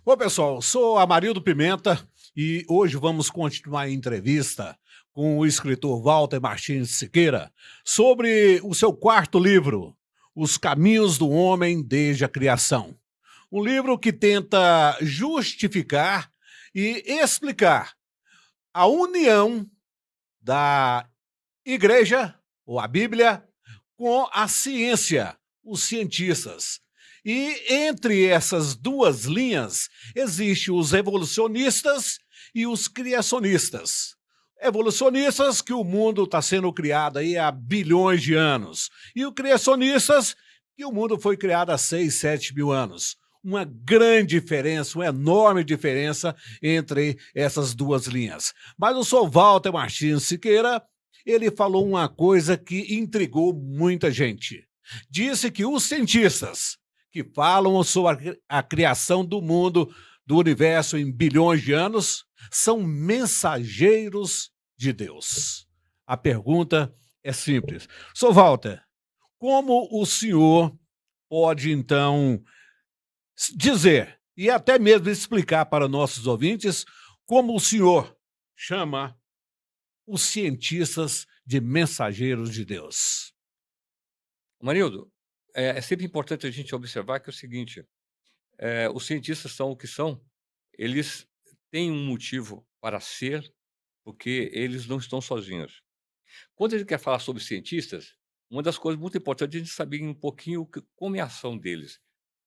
Bom, pessoal, sou Amarildo Pimenta e hoje vamos continuar a entrevista com o escritor Walter Martins Siqueira sobre o seu quarto livro, Os Caminhos do Homem desde a Criação. Um livro que tenta justificar e explicar a união da Igreja, ou a Bíblia, com a ciência, os cientistas. E entre essas duas linhas, existem os evolucionistas e os criacionistas. Evolucionistas, que o mundo está sendo criado aí há bilhões de anos. E os criacionistas, que o mundo foi criado há 6, 7 mil anos. Uma grande diferença, uma enorme diferença entre essas duas linhas. Mas o senhor Walter Martins Siqueira, ele falou uma coisa que intrigou muita gente. Disse que os cientistas que falam sobre a criação do mundo, do universo em bilhões de anos, são mensageiros de Deus. A pergunta é simples. Sr. Walter, como o senhor pode, então, dizer e até mesmo explicar para nossos ouvintes como o senhor chama os cientistas de mensageiros de Deus? Marildo, é sempre importante a gente observar que é o seguinte, os cientistas são o que são, eles têm um motivo para ser, porque eles não estão sozinhos. Quando a gente quer falar sobre cientistas, uma das coisas muito importantes é a gente saber um pouquinho como é a ação deles,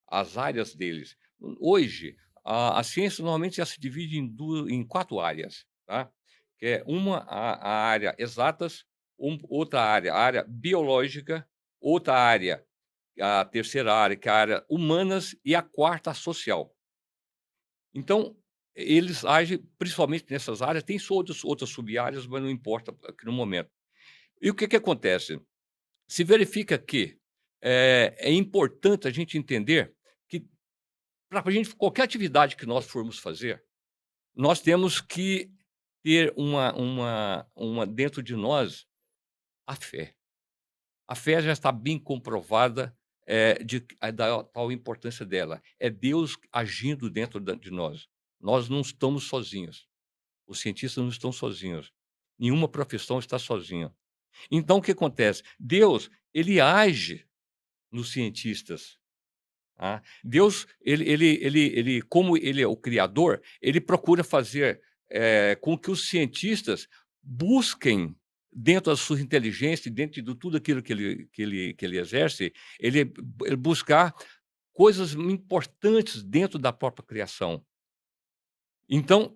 as áreas deles. Hoje, a ciência normalmente já se divide em 4 áreas, tá? Que é a área exatas, outra área, a área biológica, outra área, a terceira área, que é a área humanas, e a quarta, a social. Então, eles agem principalmente nessas áreas, tem outras sub-áreas, mas não importa aqui no momento. E o que acontece? Se verifica que é importante a gente entender que para a gente, qualquer atividade que nós formos fazer, nós temos que ter uma dentro de nós a fé. A fé já está bem comprovada, da tal importância dela. É Deus agindo dentro de nós. Nós não estamos sozinhos. Os cientistas não estão sozinhos. Nenhuma profissão está sozinha. Então, o que acontece? Deus, ele age nos cientistas. Tá? Deus, ele, como ele é o Criador, ele procura fazer com que os cientistas busquem, dentro da sua inteligência, dentro de tudo aquilo que ele exerce, ele buscar coisas importantes dentro da própria criação. Então,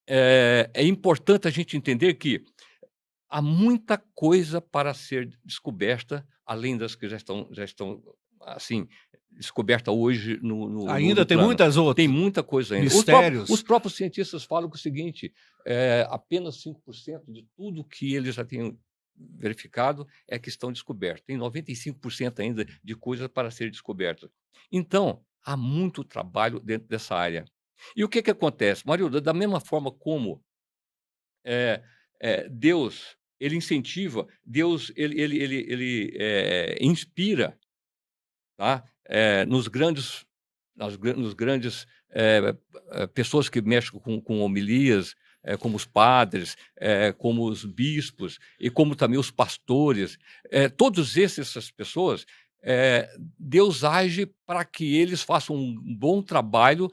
é importante a gente entender que há muita coisa para ser descoberta, além das que já estão assim, descoberta hoje no Ainda mundo tem plano. muitas Tem outras muita coisa ainda. mistérios. Os próprios cientistas falam que o seguinte, apenas 5% de tudo que eles já têm verificado é questão descoberta. Tem 95% ainda de coisas para ser descobertas. Então, há muito trabalho dentro dessa área. E o que acontece? Marilda, da mesma forma como Deus, ele incentiva, Deus, ele inspira, tá? Nos grandes pessoas que mexem com homilias, como os padres, como os bispos e como também os pastores, todos essas pessoas, Deus age para que eles façam um bom trabalho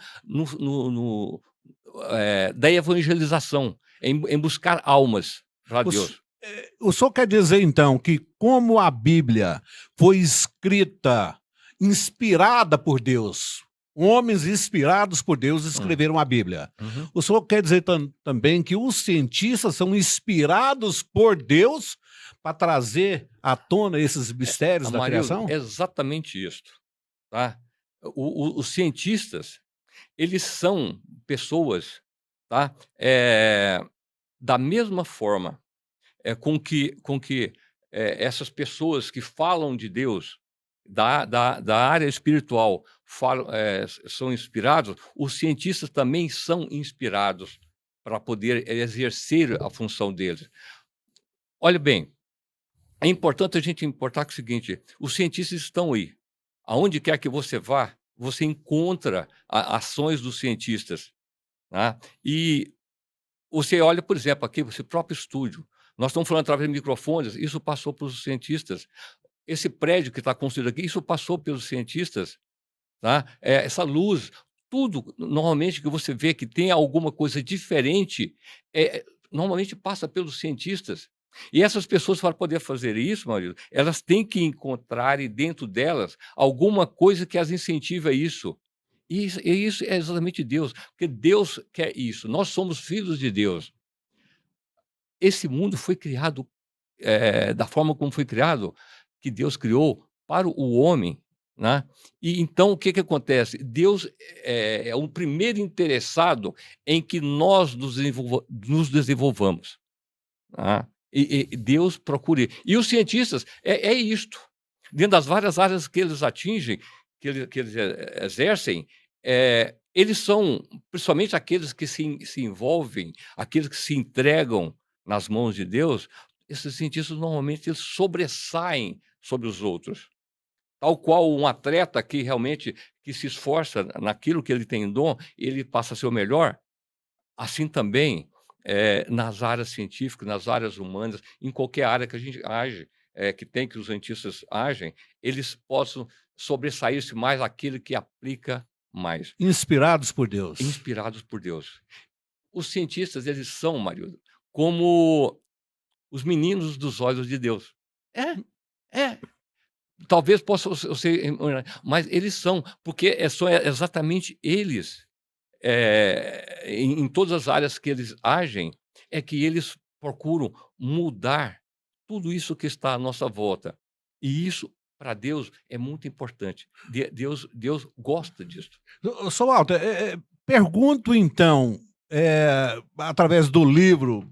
da evangelização, em buscar almas para Deus. O senhor quer dizer, então, que como a Bíblia foi escrita, inspirada por Deus, homens inspirados por Deus escreveram a Bíblia. Uhum. O senhor quer dizer também que os cientistas são inspirados por Deus para trazer à tona esses mistérios da criação? É exatamente isso, tá? Os cientistas, eles são pessoas, tá? Da mesma forma com que essas pessoas que falam de Deus, da área espiritual, são inspirados, os cientistas também são inspirados para poder exercer a função deles. Olha bem, é importante a gente importar com o seguinte, os cientistas estão aí. Aonde quer que você vá, você encontra ações dos cientistas, tá? E você olha, por exemplo, aqui, esse próprio estúdio. Nós estamos falando através de microfones, isso passou para os cientistas. Esse prédio que está construído aqui, isso passou pelos cientistas, tá? Essa luz, tudo normalmente que você vê que tem alguma coisa diferente, normalmente passa pelos cientistas. E essas pessoas, para poder fazer isso, marido, elas têm que encontrar dentro delas alguma coisa que as incentive a isso. E isso é exatamente Deus, porque Deus quer isso. Nós somos filhos de Deus. Esse mundo foi criado, da forma como foi criado, que Deus criou para o homem, né. E então o que que acontece? Deus é o primeiro interessado em que nós nos desenvolvamos, tá. E Deus procura. E os cientistas é isto, dentro das várias áreas que eles atingem, que eles exercem, eles são, principalmente aqueles que se envolvem, aqueles que se entregam nas mãos de Deus, esses cientistas normalmente eles sobressaem sobre os outros. Tal qual um atleta que realmente que se esforça naquilo que ele tem dom, ele passa a ser o melhor, assim também, nas áreas científicas, nas áreas humanas, em qualquer área que a gente age, que os cientistas agem, eles possam sobressair-se mais aquele que aplica mais, Inspirados por Deus. inspirados por Deus. Os cientistas, eles são, marido, como os meninos dos olhos de Deus. É. Talvez possa ser, mas eles são, porque são exatamente eles, em todas as áreas que eles agem, é que eles procuram mudar tudo isso que está à nossa volta. E isso, para Deus, é muito importante. Deus gosta disso. Sr. Walter, pergunto então, através do livro